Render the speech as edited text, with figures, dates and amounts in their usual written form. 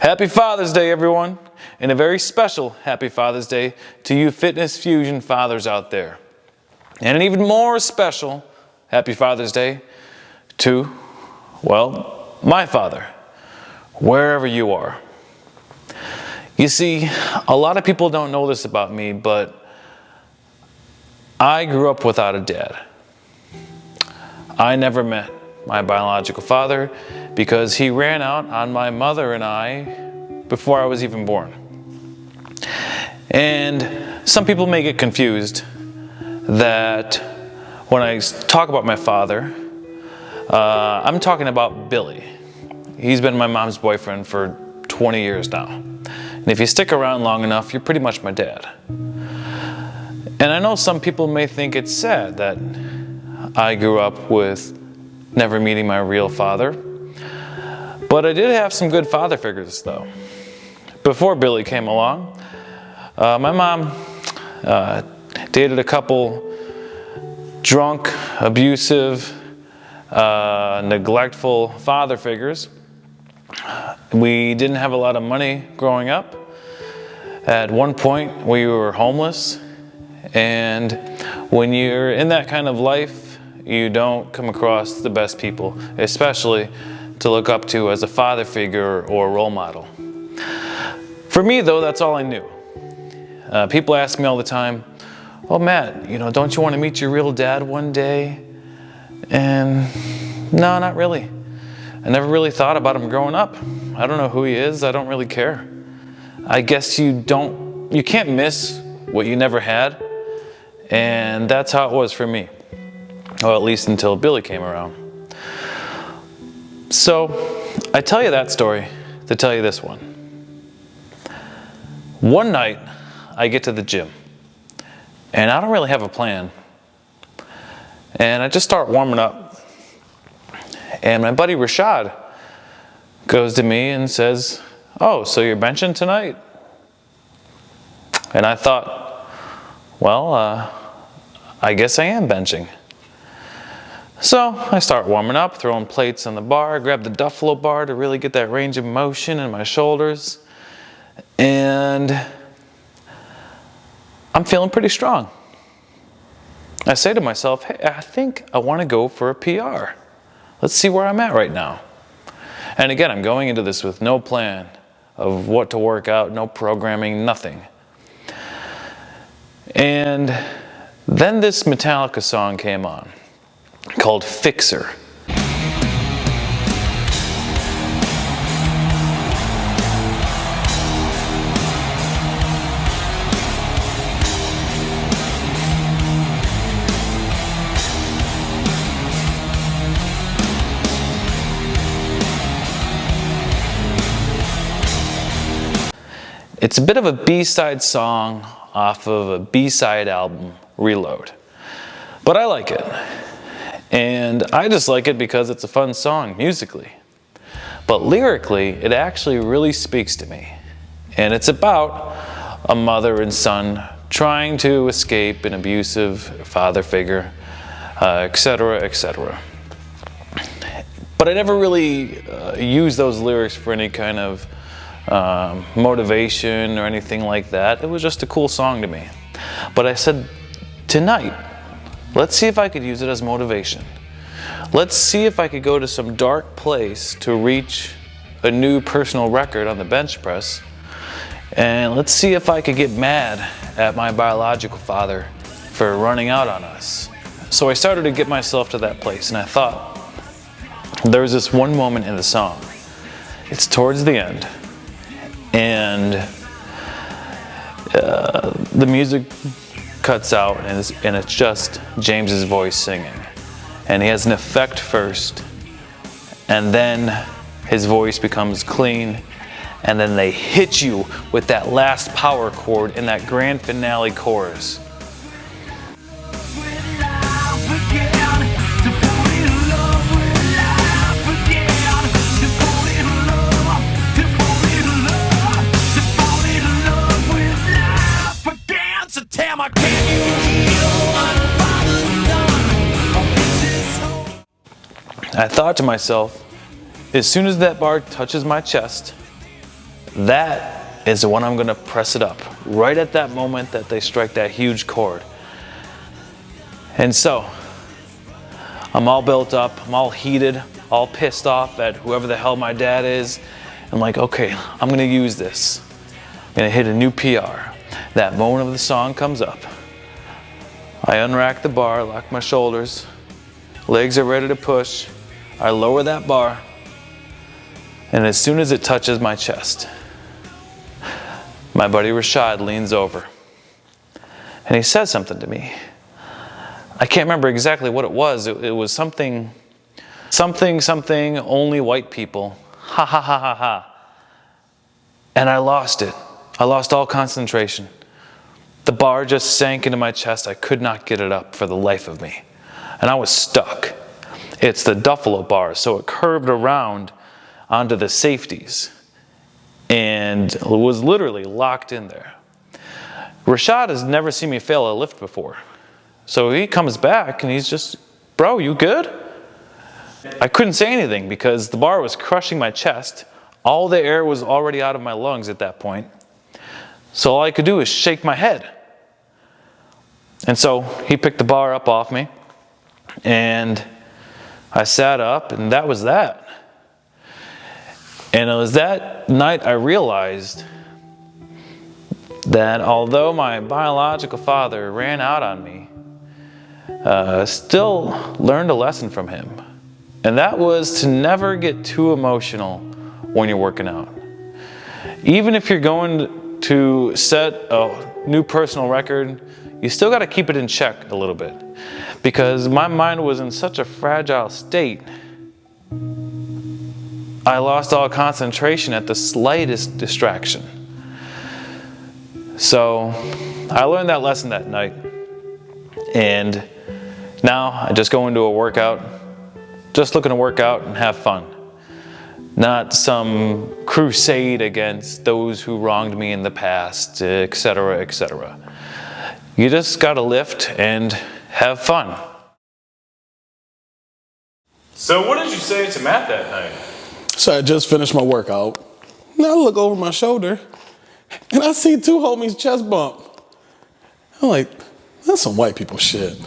Happy Father's Day, everyone, and a very special Happy Father's Day to you Fitness Fusion fathers out there. And an even more special Happy Father's Day to, well, my father, wherever you are. You see, a lot of people don't know this about me, but I grew up without a dad. I never met my biological father because he ran out on my mother and I before I was even born. And some people may get confused that when I talk about my father, I'm talking about Billy. He's been my mom's boyfriend for 20 years now. And if you stick around long enough, you're pretty much my dad. And I know some people may think it's sad that I grew up with never meeting my real father. But I did have some good father figures though. Before Billy came along, my mom dated a couple drunk, abusive, neglectful father figures. We didn't have a lot of money growing up. At one point, we were homeless. And when you're in that kind of life, you don't come across the best people, especially to look up to as a father figure or a role model. For me, though, that's all I knew. People ask me all the time, "Oh, Matt, don't you want to meet your real dad one day?" And no, not really. I never really thought about him growing up. I don't know who he is. I don't really care. I guess you can't miss what you never had. And that's how it was for me. Well, at least until Billy came around. So, I tell you that story to tell you this one. One night, I get to the gym. And I don't really have a plan. And I just start warming up. And my buddy Rashad goes to me and says, "Oh, so you're benching tonight?" And I thought, well, I guess I am benching. So I start warming up, throwing plates on the bar, grab the Duffalo bar to really get that range of motion in my shoulders. And I'm feeling pretty strong. I say to myself, hey, I think I want to go for a PR. Let's see where I'm at right now. And again, I'm going into this with no plan of what to work out, no programming, nothing. And then this Metallica song came on, called Fixer. It's a bit of a B-side song off of a B-side album, Reload. But I like it. And I just like it because it's a fun song musically. But lyrically, it actually really speaks to me. And it's about a mother and son trying to escape an abusive father figure, etc., etc. But I never really used those lyrics for any kind of motivation or anything like that. It was just a cool song to me. But I said, tonight, let's see if I could use it as motivation. Let's see if I could go to some dark place to reach a new personal record on the bench press. And let's see if I could get mad at my biological father for running out on us. So I started to get myself to that place, and I thought, there was this one moment in the song. It's towards the end. And the music cuts out, and it's just James's voice singing. And he has an effect first, and then his voice becomes clean, and then they hit you with that last power chord in that grand finale chorus. I thought to myself, as soon as that bar touches my chest, that is when I'm gonna press it up, right at that moment that they strike that huge chord. And so, I'm all built up, I'm all heated, all pissed off at whoever the hell my dad is. I'm like, okay, I'm gonna use this. I'm gonna hit a new PR. That moment of the song comes up. I unrack the bar, lock my shoulders, legs are ready to push. I lower that bar, and as soon as it touches my chest, my buddy Rashad leans over, and he says something to me. I can't remember exactly what it was. It was something, only white people. Ha ha ha ha ha. And I lost it. I lost all concentration. The bar just sank into my chest. I could not get it up for the life of me. And I was stuck. It's the Duffalo bar, so it curved around onto the safeties and was literally locked in there. Rashad has never seen me fail a lift before. So he comes back and he's just, bro, you good? I couldn't say anything because the bar was crushing my chest. All the air was already out of my lungs at that point. So all I could do was shake my head. And so he picked the bar up off me, and I sat up, and that was that. And it was that night I realized that although my biological father ran out on me, still learned a lesson from him. And that was to never get too emotional when you're working out. Even if you're going to set a new personal record, you still got to keep it in check a little bit, because my mind was in such a fragile state. I lost all concentration at the slightest distraction. So I learned that lesson that night, and now I just go into a workout just looking to work out and have fun, not some crusade against those who wronged me in the past, etc., etc. You just gotta lift and have fun. So what did you say to Matt that night? So I just finished my workout. Now I look over my shoulder and I see two homies chest bump. I'm like, that's some white people shit.